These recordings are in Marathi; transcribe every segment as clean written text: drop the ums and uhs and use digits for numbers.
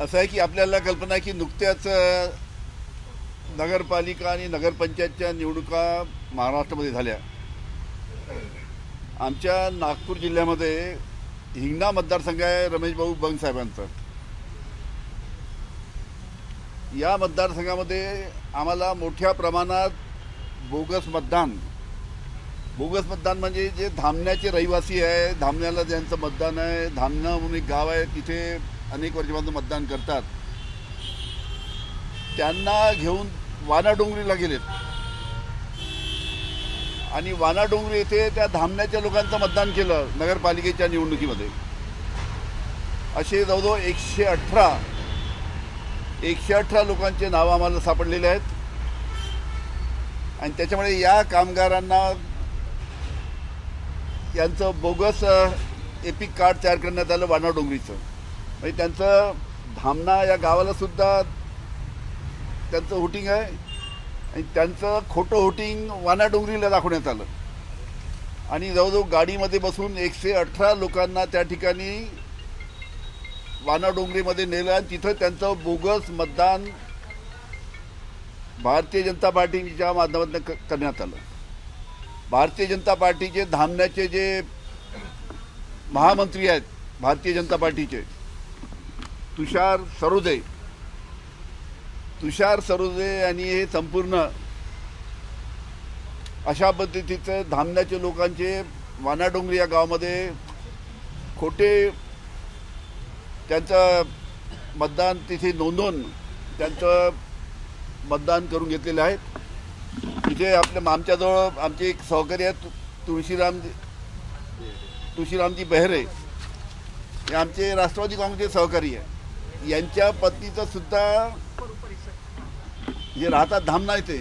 असं आहे की आपल्याला कल्पना आहे की नुकत्याच नगरपालिका आणि नगरपंचायतच्या निवडणुका महाराष्ट्रामध्ये झाल्या. आमच्या नागपूर जिल्ह्यामध्ये हिंगणा मतदारसंघ आहे रमेश भाऊ बंग साहेबांचा. या मतदारसंघामध्ये आम्हाला मोठ्या प्रमाणात बोगस मतदान म्हणजे जे धामण्याचे रहिवासी आहे, धामण्याला ज्यांचं मतदान आहे, धामणा म्हणून एक गाव आहे, तिथे अनेक वर्षापासून मतदान करतात, त्यांना घेऊन वानाडोंगरीला गेलेत आणि वानाडोंगरी येथे त्या धामण्याच्या लोकांचं मतदान केलं नगरपालिकेच्या निवडणुकीमध्ये. असे जवळजवळ 118 लोकांचे नावं आम्हाला सापडलेले आहेत. आणि त्याच्यामुळे या कामगारांना यांचं बोगस एपिक कार्ड तयार करण्यात आलं वानाडोंगरीचं. म्हणजे त्यांचं धामणा या गावाला सुद्धा त्यांचं होटिंग आहे आणि त्यांचं खोटं होटिंग वानाडोंगरीला दाखवण्यात आलं. आणि जवळजवळ गाडीमध्ये बसून 118 लोकांना त्या ठिकाणी वानाडोंगरीमध्ये नेलं आणि तिथं त्यांचं बोगस मतदान भारतीय जनता पार्टीच्या माध्यमातून करण्यात आलं. भारतीय जनता पार्टीचे धामण्याचे जे महामंत्री आहेत भारतीय जनता पार्टीचे तुषार सरोदे यांनी हे संपूर्ण अशा पद्धतीचं धामण्याचे लोकांचे वानाडोंगरी या गावामध्ये खोटे त्यांचं मतदान तिथे नोंदवून त्यांचं मतदान करून घेतलेले आहेत. तिथे आमच्याजवळ आमचे एक सहकारी आहेत तुळशीरामजी बेहरे, हे आमचे राष्ट्रवादी काँग्रेसचे सहकारी आहे. यांच्या पत्नीचं सुद्धा जे राहतात धामणा इथे,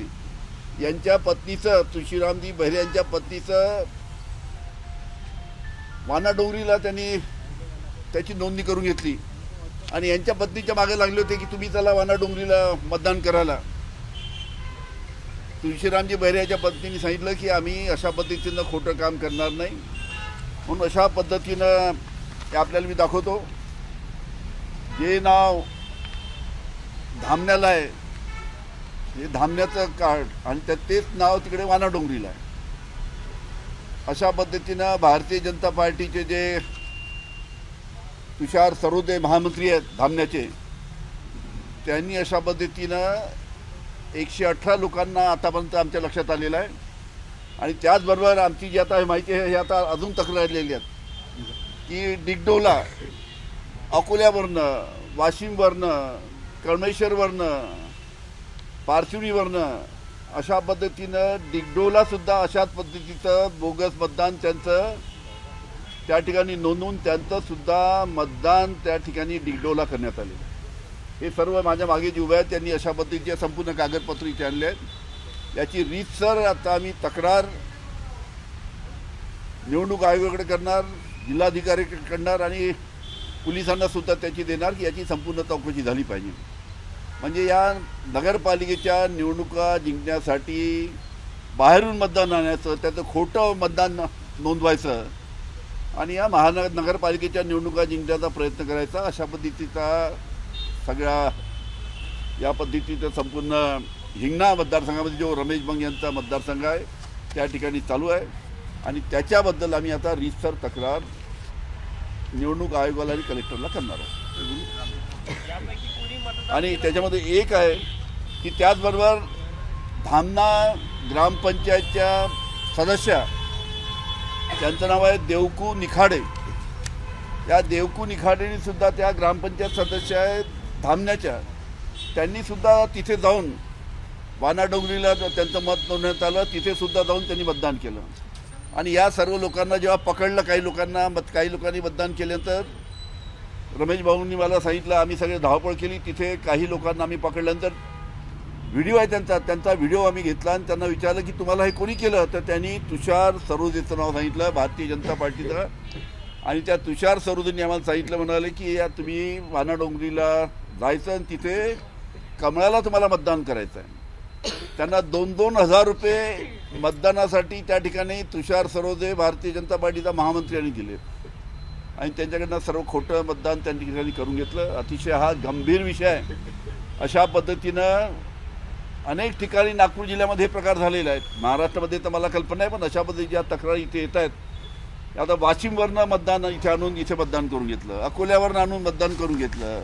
यांच्या पत्नीचं तुळशीरामजी बेहरे यांच्या पत्नीचं वानाडोंगरीला त्यांनी त्याची नोंदणी करून घेतली आणि यांच्या पत्नीच्या मागे लागले होते की तुम्ही चला वानाडोंगरीला मतदान करायला. तुळशीरामजी बेहरे यांच्या पत्नीने सांगितलं की आम्ही अशा पद्धतीनं खोटं काम करणार नाही. म्हणून अशा पद्धतीनं ते आपल्याला मी दाखवतो. जे नाव धामण्याला आहे हे धामण्याचं कार्ड आणि तेच नाव तिकडे वानाडोंगरीला आहे. अशा पद्धतीनं भारतीय जनता पार्टीचे जे तुषार सरोदे महामंत्री आहेत धामण्याचे, त्यांनी अशा पद्धतीनं 118 लोकांना आतापर्यंत आमच्या लक्षात आलेलं आहे. आणि त्याचबरोबर आमची जी आता माहिती आहे हे आता अजून तक्रारलेली आहेत की डिगडोला, अकोल्यावरनं, वाशिमवरनं, कळमेश्वरवरनं, पारशिवनीवरनं अशा पद्धतीनं डिगडोलासुद्धा अशाच पद्धतीचं बोगस मतदान त्यांचं त्या ठिकाणी नोंदवून त्यांचंसुद्धा मतदान त्या ठिकाणी डिगडोला करण्यात आले. हे सर्व माझ्या मागे जे उभे आहेत त्यांनी अशा पद्धतीचे संपूर्ण कागदपत्र इथे आणले आहेत. याची रीतसर आता आम्ही तक्रार निवडणूक आयोगाकडे करणार, जिल्हाधिकाऱ्याकडे करणार आणि पोलिसांना सुद्धा त्याची देणार की याची संपूर्ण चौकशी झाली पाहिजे. म्हणजे या नगरपालिकेच्या निवडणुका जिंकण्यासाठी बाहेरून मतदान आणायचं, त्याचं खोटं मतदान नोंदवायचं आणि या नगरपालिकेच्या निवडणुका जिंकण्याचा प्रयत्न करायचा, अशा पद्धतीचा सगळ्या या पद्धतीचं संपूर्ण हिंगणा मतदारसंघामध्ये जो रमेश बंग यांचा मतदारसंघ आहे त्या ठिकाणी चालू आहे. आणि त्याच्याबद्दल आम्ही आता रीतसर तक्रार निवडणूक आयोगाला आणि कलेक्टरला करणार आहोत. आणि त्याच्यामध्ये एक आहे की त्याचबरोबर धामणा ग्रामपंचायतच्या सदस्या, त्यांचं नाव आहे देवकू निखाडे. या देवकू निखाडेनी सुद्धा त्या ग्रामपंचायत सदस्य आहेत धामण्याच्या, त्यांनीसुद्धा तिथे जाऊन वानाडोंगरीला त्यांचं मत नोंदवण्यात आलं, तिथे सुद्धा जाऊन त्यांनी मतदान केलं. आणि या सर्व लोकांना जेव्हा पकडलं, काही लोकांनी मतदान केल्यानंतर रमेश भाऊंनी मला सांगितलं, आम्ही सगळे धावपळ केली, तिथे काही लोकांना आम्ही पकडल्यानंतर व्हिडिओ आहे त्यांचा व्हिडिओ आम्ही घेतला आणि त्यांना विचारलं की तुम्हाला हे कोणी केलं, तर त्यांनी तुषार सरोदेचं नाव सांगितलं, भारतीय जनता पार्टीचं. आणि त्या तुषार सरोदेंनी आम्हाला सांगितलं, म्हणाले की या तुम्ही वानाडोंगरीला जायचं आणि तिथे कमळाला तुम्हाला मतदान करायचं आहे. त्यांना 2-2 हजार रुपये मतदानासाठी त्या ठिकाणी तुषार सरोदे भारतीय जनता पार्टीचा महामंत्री यांनी दिले. आणि त्यांच्याकडनं सर्व खोटं मतदान त्यांनी ठिकाणी करून घेतलं. अतिशय हा गंभीर विषय आहे. अशा पद्धतीनं अनेक ठिकाणी नागपूर जिल्ह्यामध्ये हे प्रकार झालेले आहेत. महाराष्ट्रामध्ये तर मला कल्पना आहे, पण अशा पद्धतीच्या तक्रारी इथे येत आहेत. आता वाशिमवरनं मतदान इथे आणून इथे मतदान करून घेतलं, अकोल्यावरनं आणून मतदान करून घेतलं.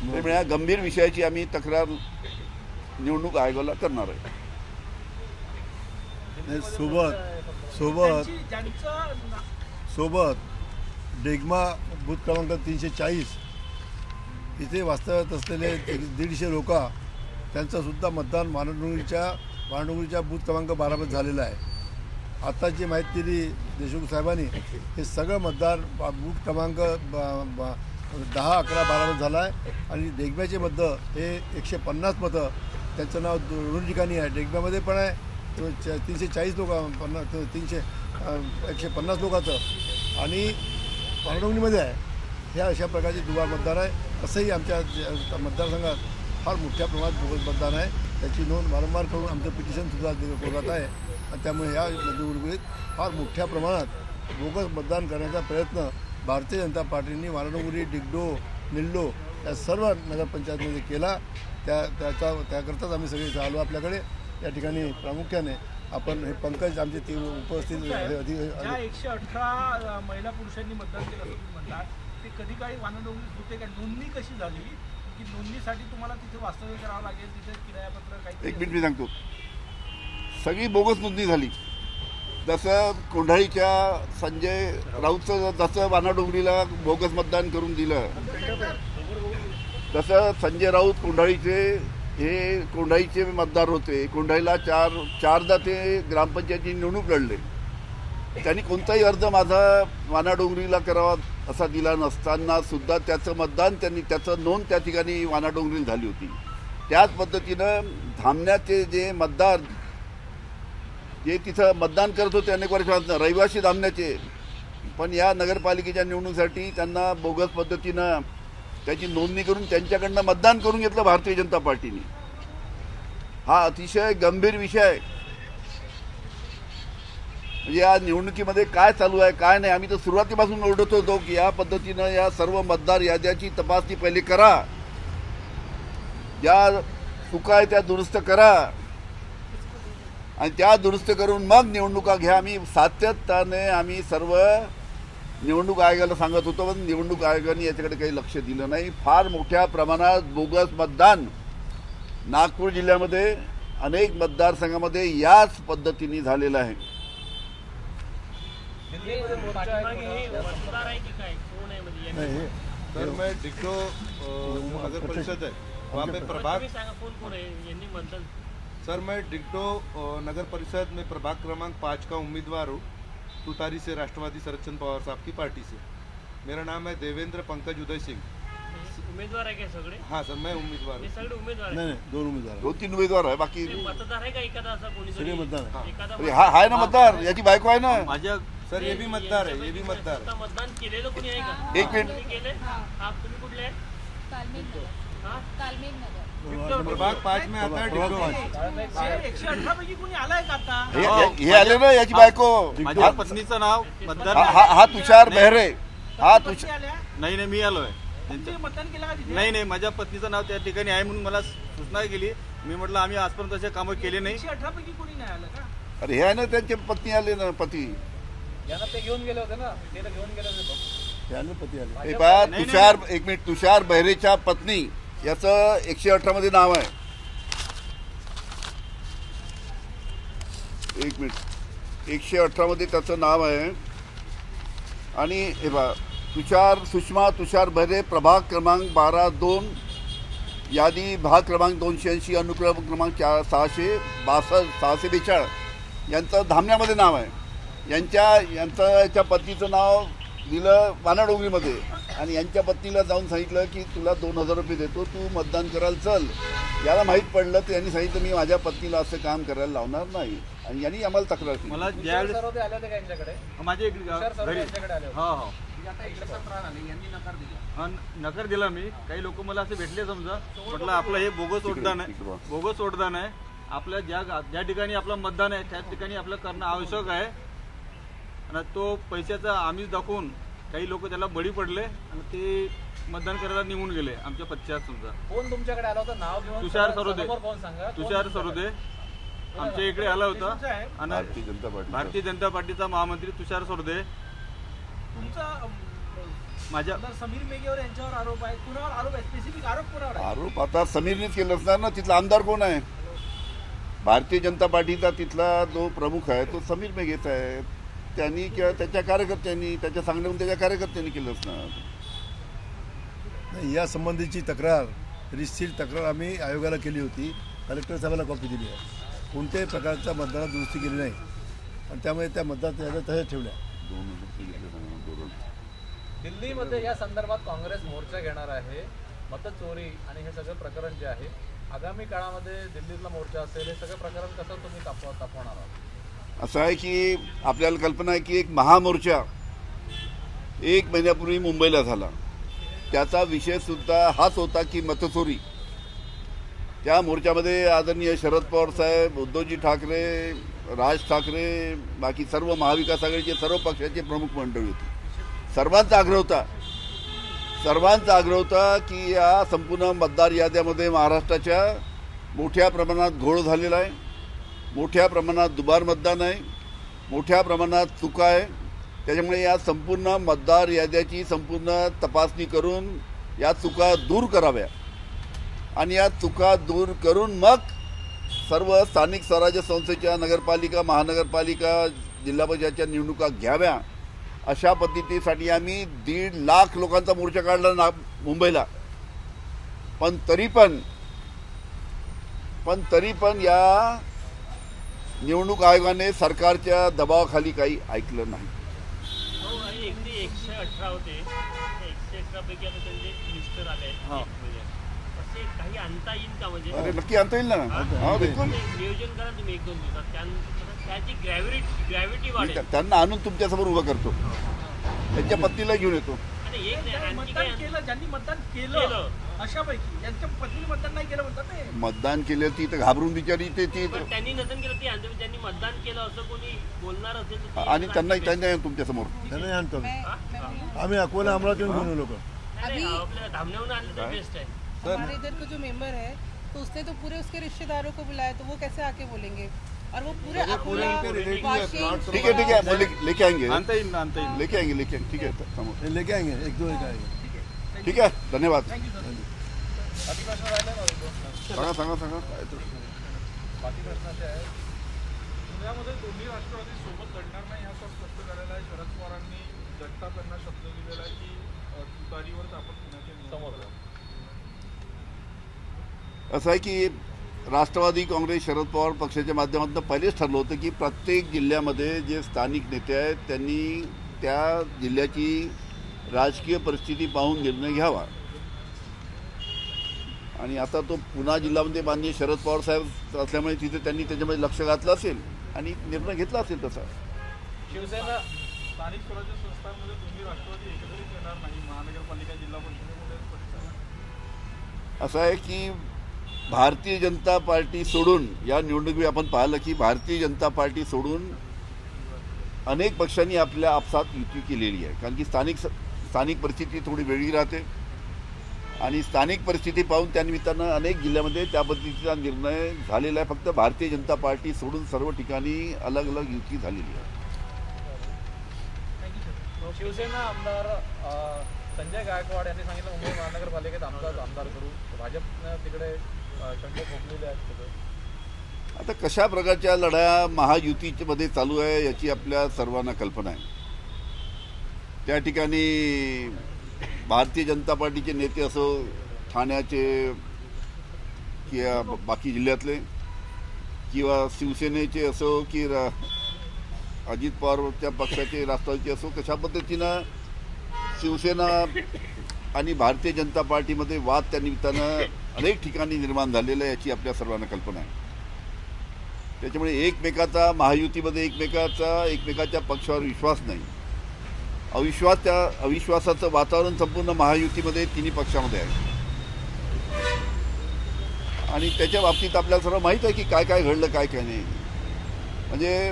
त्यामुळे या गंभीर विषयाची आम्ही तक्रार निवडणूक आयोगाला करणार आहे. सोबत डेगमा बूथ क्रमांक 340 इथे वास्तव्यात असलेले 150 लोक, त्यांचंसुद्धा मतदान वानाडोंगरीच्या बूथ क्रमांक 12 मध्ये झालेलं आहे. आता जी माहिती दिली देशमुख साहेबांनी, हे सगळं मतदान बूथ क्रमांक 10, 11, 12 मध्ये झालं आहे. आणि डेगम्याचे मतं हे 150 मतं, त्यांचं नाव दोन ठिकाणी आहे. डेगम्यामध्ये पण आहे 340 लोक, 150 लोकांचं, आणि वानाडोंगरीमध्ये आहे. ह्या अशा प्रकारचे दुबार मतदान आहे. तसंही आमच्या मतदारसंघात फार मोठ्या प्रमाणात बोगस मतदान आहे. त्याची नोंद वारंवार करून आमचं पिटिशनसुद्धा कोर्टात आहे. आणि त्यामुळे ह्या निवडणुकीत फार मोठ्या प्रमाणात बोगस मतदान करण्याचा प्रयत्न भारतीय जनता पार्टीने वानाडोंगरी, डिगडो, निल्डो या सर्व नगरपंचायतमध्ये केला. त्याकरताच आम्ही सगळे आलो आपल्याकडे. या ठिकाणी प्रामुख्याने आपण हे पंकज आमचे ते उपस्थित 118 महिला पुरुषांनी मतदान केलं असं तुम्ही म्हणतात, ते कधी काही वानाडोंगरीत होते का? नोंदणी कशी झाली की नोंदणीसाठी तुम्हाला तिथे वास्तव्य करावं लागेल, तिथे किरायापत्र काही? एक मिनिट मी सांगतो. सगळी बोगस नोंदणी झाली. जसं कोंढाळीच्या संजय राऊतचं जसं वानाडोंगरीला बोगस मतदान करून दिलं, तसं संजय राऊत कोंढाळीचे मतदार होते. कोंढाळीला चारदा ते ग्रामपंचायतीची निवडणूक लढले. त्यांनी कोणताही अर्ज माझा वानाडोंगरीला करावा असा दिला नसताना सुद्धा त्याचं मतदान त्याचं नोंद त्या ठिकाणी वानाडोंगरीला झाली होती. त्याच पद्धतीनं धामण्याचे जे मतदार जे तिथं मतदान करत होते अनेक वर्षांपासून, रहिवासी धामण्याचे, पण या नगरपालिकेच्या निवडणुकीसाठी त्यांना बोगस पद्धतीनं त्याची नोंदणी करून त्यांच्याकडनं मतदान करून घेतलं भारतीय जनता पार्टीने. हा अतिशय गंभीर विषय आहे. म्हणजे या निवडणुकीमध्ये काय चालू आहे काय नाही, आम्ही तर सुरुवातीपासून ओरडत होतो की या पद्धतीनं या सर्व मतदार याद्याची तपासणी पहिले करा, ज्या चुका आहे त्या दुरुस्त करा, आणि त्या दुरुस्त करून मग निवडणुका घ्या. आम्ही सातत्याने आम्ही सर्व निवडणूक आयोगाला सांगत होतो, पण निवडणूक आयोगाने याच्याकडे काही लक्ष दिलं नाही. फार मोठ्या प्रमाणात बोगस मतदान नागपूर जिल्ह्यामध्ये अनेक मतदारसंघामध्ये याच पद्धतीने झालेलं आहे. सर मैं डिक्टो नगर परिषद है वहाँ पे प्रभाग, सर मैं डिक्टो नगर परिषद में प्रभाग क्रमांक 5 का उम्मीदवार हूँ, तुतारी से, राष्ट्रवादी शरद चंद्र पवार साहब की पार्टी से. मेरा नाम है देवेंद्र पंकज उदय सिंह. उमेदवार है क्या सगळे? हाँ सर मैं उम्मीदवार हे हूँ. सगळे उमेदवार नाही आहे. नाही, 2 उमेदवार, 2-3 उमेदवार आहे, बाकी मतदार आहे का एखादा असा कोणी सगळे मतदार आहे. एखादा अरे हा आहे ना मतदार, याची बायको आहे ना. माझ्या सर ये भी मतदार है, ये भी मतदार है. मतदान केलेलं कोणी आहे का? एक मिनिट. तुम्ही केले? हा, तुम्ही कुठले आहे? हा? प्रभाग 5 में आता है डिक्टो. 118 पैकी कोणी आलाय का आता? हे आले ना याची बायको. माझ्या पत्नीचं नाव मतदार हा तुषार बेहरे. हा पत्नी आल्या? नाही मी आलोय. तुम्ही मतदान केलं का तिथे? नाही माझ्या पत्नीचं नाव त्या ठिकाणी आहे म्हणून मला सूचना केली. मी म्हटलं आम्ही आजपर्यंत असे कामं केले नाही. 118 पैकी कोणी नाही आलं का? अरे हे आहे ना त्यांचे पत्नी आले ना, पती. यांना ते घेऊन गेले होते ना, ते तर घेऊन गेले होते. त्यानं पती आले. हे पहा, तुषार, एक मिनिट, तुषार बेहरेच्या पत्नी याचं 118 मध्ये नाव आहे. एक मिनिट, 118 मध्ये त्याचं नाव आहे. आणि हे पहा, सुषमा तुषार बेहरे, प्रभाग क्रमांक 12-2, यादी भाग क्रमांक 280, अनुक्रम क्रमांक 642 यांचं धामण्यामध्ये नाव आहे. याच्या पत्नीचं नाव दिलं वानाडोंगरीमध्ये, आणि यांच्या पत्नीला जाऊन सांगितलं की तुला 2000 रुपये देतो, तू मतदान करायला चल. याला माहीत पडलं तर यांनी सांगितलं मी माझ्या पत्नीला असं काम करायला लावणार नाही, आणि यांनी आम्हाला तक्रार केली. मला ज्यावेळेस आले होते का यांच्याकडे? माझे घरी आले हो आता इकडे पण राहणार, यांनी नकार दिला. हा, नकार दिला मी. काही लोक मला असे भेटले, समजा म्हटलं आपलं हे बोगस मतदान आहे, बोगस मतदान आहे. आपल्या ज्या ठिकाणी आपलं मतदान आहे त्या ठिकाणी आपलं करणं आवश्यक आहे. आणि तो पैशाचा आमिष दाखवून काही लोक त्याला बळी पडले आणि ते मतदान करायला निघून गेले आमच्या पश्चात समजा. कोण तुमच्याकडे आला होता नाव घेऊन? तुषार सरोदे. समोर कोण सांगा? कोण तुषार तुमच्याकडे? सरोदे आमच्या इकडे आला होता तुमचं आहे? आणि भारतीय जनता पार्टी भारतीय जनता पार्टीचा महामंत्री तुषार सरोदे तुमचा माझ्या आमदार समीर मेघेवर यांच्यावर आरोप आहे. कुणावर आरोप आहे? स्पेसिफिक आरोप कुणावर आहे? आरोप आता समीरनेच केलं असणार ना. तिथला आमदार कोण आहे? भारतीय जनता पार्टीचा तिथला जो प्रमुख आहे तो समीर मेघेचा आहे. त्यांनी किंवा त्याच्या कार्यकर्त्यांनी, त्याच्या सांगण्यावरून त्याच्या कार्यकर्त्यांनी केलं असणार. नाही, या संबंधीची तक्रार रितसर तक्रार आम्ही आयोगाला केली होती. कलेक्टर साहेबांना कॉपी दिली आहे. कोणत्याही प्रकारच्या मतदानात दुरुस्ती केली नाही आणि त्यामुळे त्या मतदार याद्या तशाच ठेवल्या. दिल्लीमध्ये या संदर्भात काँग्रेस मोर्चा घेणार आहे. मतचोरी आणि हे सगळं प्रकरण जे आहे आगामी काळामध्ये दिल्लीतला मोर्चा असेल, हे सगळं प्रकरण कसं तुम्ही तापवणार आहात? असं आहे की आपल्याला कल्पना आहे की एक महामोर्चा 1 महिन्यापूर्वी मुंबईला झाला. त्याचा विषय सुद्धा हाच होता की मतचोरी. त्या मोर्चामध्ये आदरणीय शरद पवार साहेब, उद्धवजी ठाकरे, राज ठाकरे, बाकी सर्व महाविकास आघाडीचे सर्व पक्षाचे प्रमुख मंडळी होती. सर्वांचा आग्रह होता की या संपूर्ण मतदार याद्यामध्ये महाराष्ट्राच्या मोठ्या प्रमाणात घोळ झालेला आहे, मोठ्या प्रमाणात दुबार मतदान आहे, मोठ्या प्रमाणात चुका आहे. त्याच्यामुळे या संपूर्ण मतदार याद्याची संपूर्ण तपासणी करून या चुका दूर कराव्या आणि या चुका दूर करून मग सर्व स्थानिक स्वराज्य संस्थेच्या नगरपालिका, महानगरपालिका, जिल्हा परिषदेच्या निवडणुका घ्याव्या. अशा पद्धतीसाठी आम्ही 1.5 लाख लोकांचा मोर्चा काढला मुंबईला. पण तरी पण या निवडणूक आयोगाने सरकारच्या दबावाखाली काही ऐकलं नाही. हो, आणि एकटे 118 होते. त्या 118 पैकी आता त्यांचे मिस्टर आले आहेत. असे काही आणता येईल का? म्हणजे अरे नक्की आणता येईल ना. हा बिलकुल. नियोजन करा तुम्ही 1-2 दिवसात. त्याची ग्रॅव्हिटी वाढेल. त्यांना आणून तुमच्यासमोर उभं करतो. त्यांच्या पत्नीला घेऊन येतो. आणि एक नाही, आणखी मतदान काही केलं, ज्यांनी मतदान केलं अशापैकी यांच्या पत्नीने मतदान नाही केलं म्हणतात ते. मतदान केलं ती तर घाबरून बिचारी ती पण त्यांनी नंतर केलं ते आणतो. ज्यांनी मतदान केलं असं कोणी बोलणार असेल तर ते आणि त्यांना आणखी त्यांना तुमच्यासमोर. त्यांनाही आणतो आम्ही अकोला अमरावतीहून घेऊन येऊ लोक. नाही, नाही, आपल्या धामण्याहून आणलं तर बेस्ट आहे. हमारे इधर का जो मेंबर है तो उसने तो पूरे उसके रिश्तेदारों को बुलाया, तो वो कैसे आके बोलेंगे? और वो पूरे अकोला, वाशिम, ठीक है वो लेके आएंगे आणता येईल ना, आणता येईल. लेके आएंगे ठीक है समोर. हे लेके आएंगे 1-2 लेके आएंगे. ठीक आहे धन्यवाद. बाकी प्रश्न राहिले ना दोन? सांगा काय तर. बाकी प्रश्न असे आहेत, पुण्यामध्ये दोन्ही राष्ट्रवादी सोबत लढणार नाही असं स्पष्ट झालेलं आहे. शरद पवारांनी जगताप यांना शब्द दिलेला आहे की तुतारीवरच आपण पुण्याचे समोर. असं आहे की राष्ट्रवादी काँग्रेस शरद पवार पक्षाच्या माध्यमातून पहिलेच ठरलं होतं की प्रत्येक जिल्ह्यामध्ये जे स्थानिक नेते आहेत त्यांनी त्या जिल्ह्याची राजकीय परिस्थिती पाहून निर्णय घ्यावा. आणि आता तो पुणा जिल्ह्यामध्ये माननीय शरद पवार साहेब असल्यामुळे तिथे त्यांनी त्याच्यामध्ये लक्ष घातलं असेल आणि निर्णय घेतला असेल तसा. शिवसेना स्थानिक स्वराज्य संस्थांमध्ये दोन्ही राष्ट्रवादी एकत्रित येणार नाही. महानगरपालिका, जिल्हा परिषदेमध्ये स्पष्ट. असं आहे की भारतीय जनता पार्टी सोडून या निवडणुकीत आपण पाहिलं की भारतीय जनता पार्टी सोडून अनेक पक्षांनी आपल्या आपसात युती केलेली आहे. कारण की स्थानिक परिस्थिती थोडी वेगळी राहते आणि स्थानिक परिस्थिती पाहून त्यानिमित्तानं अनेक जिल्ह्यामध्ये त्या पद्धतीचा निर्णय झालेला आहे. फक्त भारतीय जनता पार्टी सोडून सर्व ठिकाणी अलग अलग युती झालेली आहे. शिवसेना आमदार संजय गायकवाड यांनी सांगितलं मुंबई महानगरपालिकेत आमदार करू. भाजपनं तिकडे शंख फोडलेले आहेत सगळं. आता कशा प्रकारच्या लढ्या महायुतीमध्ये चालू आहे याची आपल्या सर्वांना कल्पना आहे. त्या ठिकाणी भारतीय जनता पार्टीचे नेते असो, ठाण्याचे किंवा बाकी जिल्ह्यातले, किंवा शिवसेनेचे असो की अजित पवारच्या पक्षाचे राष्ट्रवादीचे असो, कशा पद्धतीनं शिवसेना आणि भारतीय जनता पार्टीमध्ये वाद त्या निमित्तानं अनेक ठिकाणी निर्माण झालेला आहे याची आपल्या सर्वांना कल्पना आहे. त्याच्यामुळे एकमेकाचा महायुतीमध्ये एकमेकाच्या पक्षावर विश्वास नाही. अविश्वासाचं वातावरण संपूर्ण महायुतीमध्ये तिन्ही पक्षामध्ये आहे. आणि त्याच्या बाबतीत आपल्याला सर्व माहीत आहे की काय काय घडलं, काय काय नाही. म्हणजे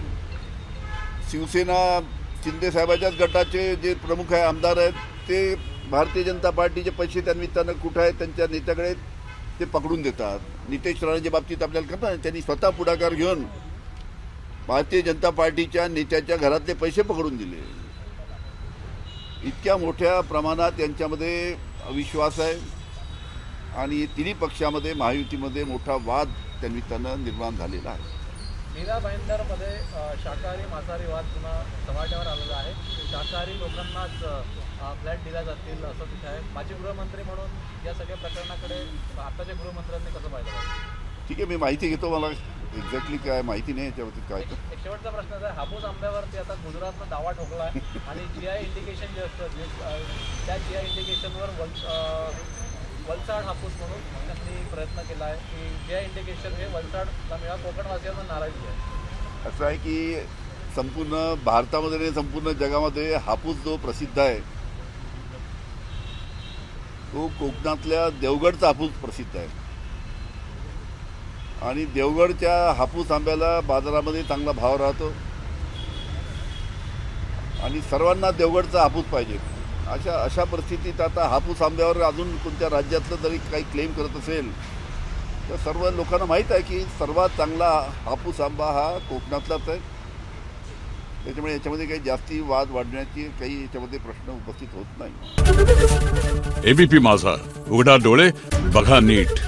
शिवसेना शिंदे साहेबाच्याच गटाचे जे प्रमुख आहे आमदार आहेत ते भारतीय जनता पार्टीचे पैसे त्या निमित्तानं कुठं आहेत त्यांच्या नेत्याकडे ते पकडून देतात. नितेश राणेच्या बाबतीत आपल्याला करतात त्यांनी स्वतः पुढाकार घेऊन भारतीय जनता पार्टीच्या नेत्याच्या घरातले पैसे पकडून दिले. इतक्या मोठ्या प्रमाणात यांच्यामध्ये अविश्वास आहे आणि तिन्ही पक्षामध्ये महायुतीमध्ये मोठा वाद त्या निमित्तानं निर्माण झालेला आहे. मीरा भाईंदरमध्ये शाकाहारी मांसाहारी वाद पुन्हा समाजावर आलेला आहे. शाकाहारी लोकांनाच फ्लॅट दिल्या जातील असं तिथे आहे. माजी गृहमंत्री म्हणून या सगळ्या प्रकरणाकडे आताच्या गृहमंत्र्यांनी कसं पाहिलं? ठीक आहे, मी माहिती घेतो. मला एक्झॅक्टली काय माहिती नाही याच्याबाबतीत काय तर. एक शेवटचा प्रश्न आहे, हापूस आंब्यावरती आता गुजरातनं दावा ठोकला आहे आणि GI इंडिकेशन जे असतं त्या GI इंडिकेशनवर वलसाड हापूस म्हणून त्यांनी प्रयत्न केला आहे की GI इंडिकेशन हे वलसाडला मिळा. कोकणवासियांना नाराजी आहे. असं आहे की संपूर्ण भारतामध्ये नाही संपूर्ण जगामध्ये हापूस जो प्रसिद्ध आहे तो कोकणातल्या देवगडचा हापूस प्रसिद्ध आहे आणि देवगडच्या हापूस आंब्याला बाजारामध्ये चांगला भाव राहतो आणि सर्वांना देवगडचा हापूस पाहिजे. अशा परिस्थितीत आता हापूस आंब्यावर अजून कोणत्या राज्यातलं जरी काही क्लेम करत असेल तर सर्व लोकांना माहीत आहे की सर्वात चांगला हापूस आंबा हा कोकणातलाच आहे. त्याच्यामुळे याच्यामध्ये काही जास्ती वाद वाढण्याची काही याच्यामध्ये प्रश्न उपस्थित होत नाही. ABP माझा, उघडा डोळे बघा नीट.